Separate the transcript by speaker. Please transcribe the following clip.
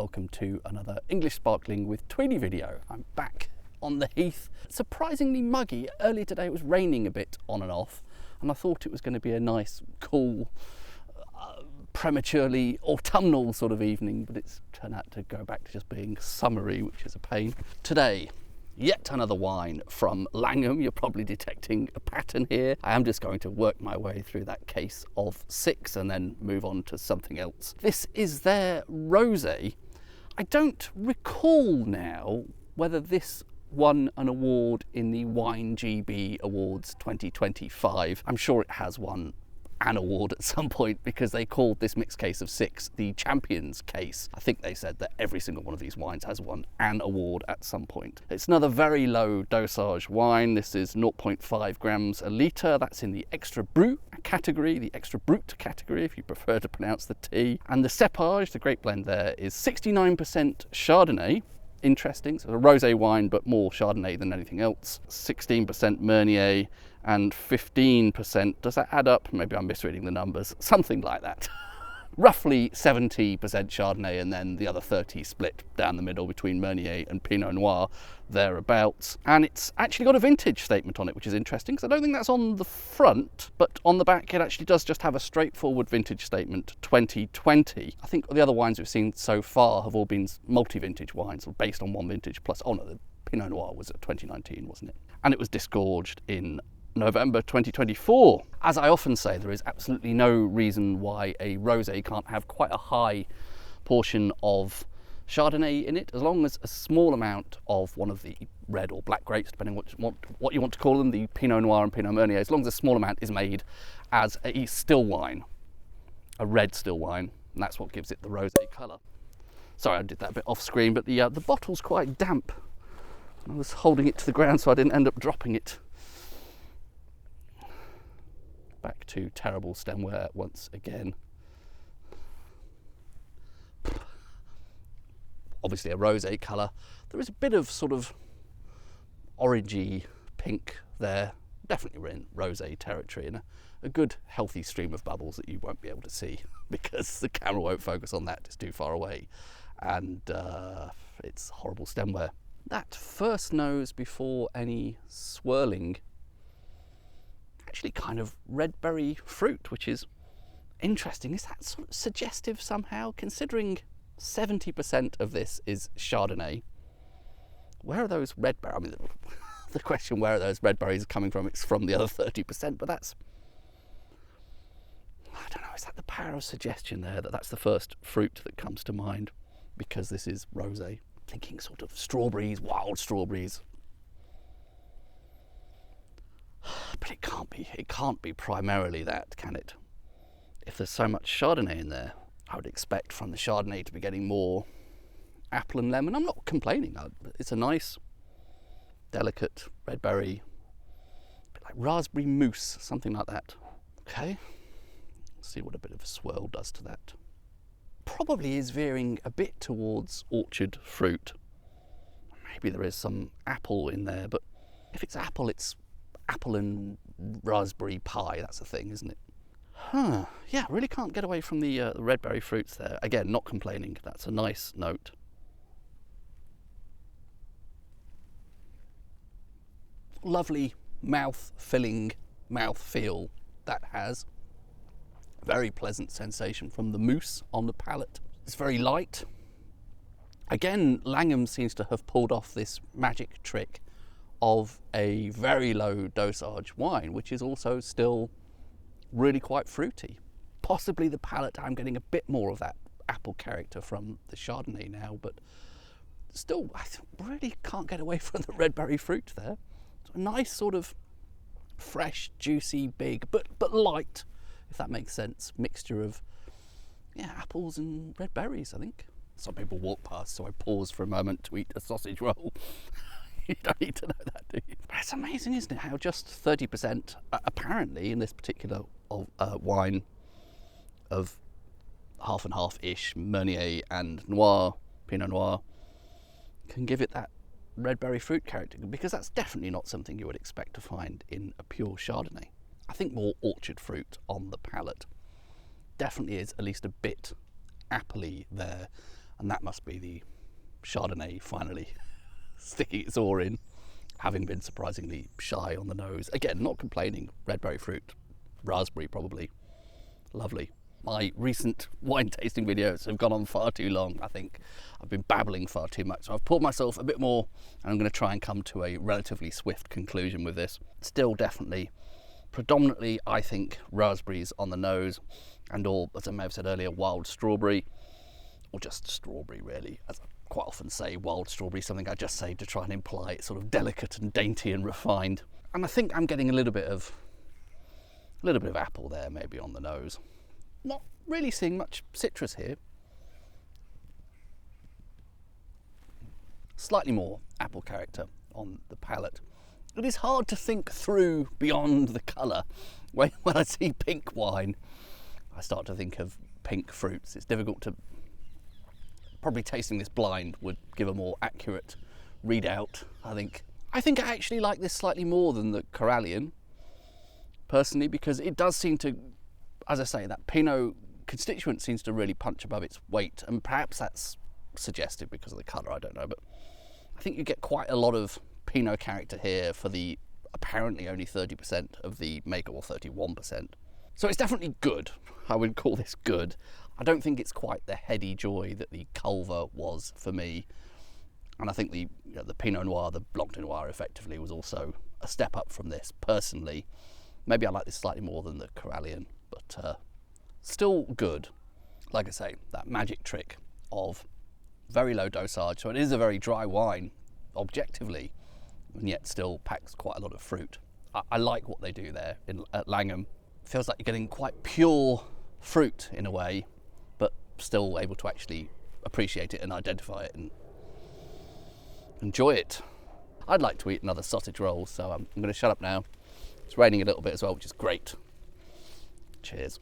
Speaker 1: welcome to another English Sparkling with Tweedy video. I'm back on the heath. Surprisingly muggy. Earlier today it was raining a bit on and off, and I thought it was going to be a nice, cool, prematurely autumnal sort of evening, but it's turned out to go back to just being summery, which is a pain. Today, yet another wine from Langham. You're probably detecting a pattern here. I am just going to work my way through that case of 6 and then move on to something else. This is their rosé. I don't recall now whether this won an award in the Wine GB Awards 2025. I'm sure it has won an award at some point because they called this mixed case of 6 the Champions case. I think they said that every single one of these wines has won an award at some point. It's another very low dosage wine. This is 0.5 grams a litre. That's in the extra brut category, the extra brut category if you prefer to pronounce the T. And the cepage, the grape blend there, is 69% Chardonnay. Interesting, so a rosé wine but more Chardonnay than anything else. 16% Meunier and 15%, does that add up? Maybe I'm misreading the numbers, something like that. Roughly 70% Chardonnay and then the other 30 split down the middle between Meunier and Pinot Noir, thereabouts. And it's actually got a vintage statement on it, which is interesting because I don't think that's on the front, but on the back it actually does just have a straightforward vintage statement, 2020. I think the other wines we've seen so far have all been multi-vintage wines, or based on one vintage plus, oh no, the Pinot Noir was at 2019, wasn't it? And it was disgorged in November 2024. As I often say, there is absolutely no reason why a rosé can't have quite a high portion of Chardonnay in it, as long as a small amount of one of the red or black grapes, depending what you want to call them, the Pinot Noir and Pinot Meunier, as long as a small amount is made as a still wine, a red still wine, and that's what gives it the rosé colour. Sorry, I did that a bit off screen, but the bottle's quite damp. I was holding it to the ground so I didn't end up dropping it. Back to terrible stemware once again. Obviously a rosé colour. There is a bit of sort of orangey pink there. Definitely we're in rosé territory, and a good healthy stream of bubbles that you won't be able to see because the camera won't focus on that, it's too far away. And it's horrible stemware. That first nose before any swirling, actually kind of red berry fruit, which is interesting. Is that sort of suggestive somehow, considering 70% of this is Chardonnay? Where are those red berries? I mean, the question where are those red berries coming from? It's from the other 30%, but that's, I don't know, is that the power of suggestion there, that's the first fruit that comes to mind because this is rosé? Thinking sort of strawberries, wild strawberries. But it can't be primarily that, can it? If there's so much Chardonnay in there, I would expect from the Chardonnay to be getting more apple and lemon. I'm not complaining. It's a nice, delicate red berry, a bit like raspberry mousse, something like that. Okay, let's see what a bit of a swirl does to that. Probably is veering a bit towards orchard fruit. Maybe there is some apple in there, but if it's apple, it's apple and raspberry pie, that's the thing, isn't it? Yeah, really can't get away from the red berry fruits there. Again, not complaining, that's a nice note. Lovely mouth-filling mouth-feel that has. Very pleasant sensation from the mousse on the palate. It's very light. Again, Langham seems to have pulled off this magic trick of a very low dosage wine, which is also still really quite fruity. Possibly the palate, I'm getting a bit more of that apple character from the Chardonnay now, but still, I really can't get away from the red berry fruit there. It's a nice sort of fresh, juicy, big, but light, if that makes sense, mixture of, yeah, apples and red berries, I think. Some people walk past, so I pause for a moment to eat a sausage roll. You don't need to know that, do you? But it's amazing, isn't it, how just 30%, apparently, in this particular wine of half and half-ish, Meunier and Noir, Pinot Noir, can give it that red berry fruit character, because that's definitely not something you would expect to find in a pure Chardonnay. I think more orchard fruit on the palate. Definitely is at least a bit appley there. And that must be the Chardonnay finally sticking its oar in, having been surprisingly shy on the nose. Again, not complaining. Red berry fruit, raspberry probably. Lovely. My recent wine tasting videos have gone on far too long. I think I've been babbling far too much. So I've poured myself a bit more, and I'm going to try and come to a relatively swift conclusion with this. Still definitely, predominantly, I think, raspberries on the nose, and or, as I may have said earlier, wild strawberry, or just strawberry really. As I quite often say, wild strawberry, something I just say to try and imply it's sort of delicate and dainty and refined. And I think I'm getting a little bit of apple there, maybe on the nose. Not really seeing much citrus here. Slightly more apple character on the palate. It is hard to think through beyond the colour. When I see pink wine, I start to think of pink fruits. It's difficult to... Probably tasting this blind would give a more accurate readout, I think. I think I actually like this slightly more than the Corallian, personally, because it does seem to, as I say, that Pinot constituent seems to really punch above its weight, and perhaps that's suggestive because of the colour, I don't know, but I think you get quite a lot of Pinot character here for the apparently only 30% of the maker, or 31%. So it's definitely good. I would call this good. I don't think it's quite the heady joy that the Culver was for me, and I think the Pinot Noir, the Blanc de Noir effectively, was also a step up from this, personally. Maybe I like this slightly more than the Corallian, but still good. Like I say, that magic trick of very low dosage, so it is a very dry wine, objectively, and yet still packs quite a lot of fruit. I like what they do there at Langham. Feels like you're getting quite pure fruit in a way, but still able to actually appreciate it and identify it and enjoy it. I'd like to eat another sausage roll, so I'm going to shut up now. It's raining a little bit as well, which is great. Cheers.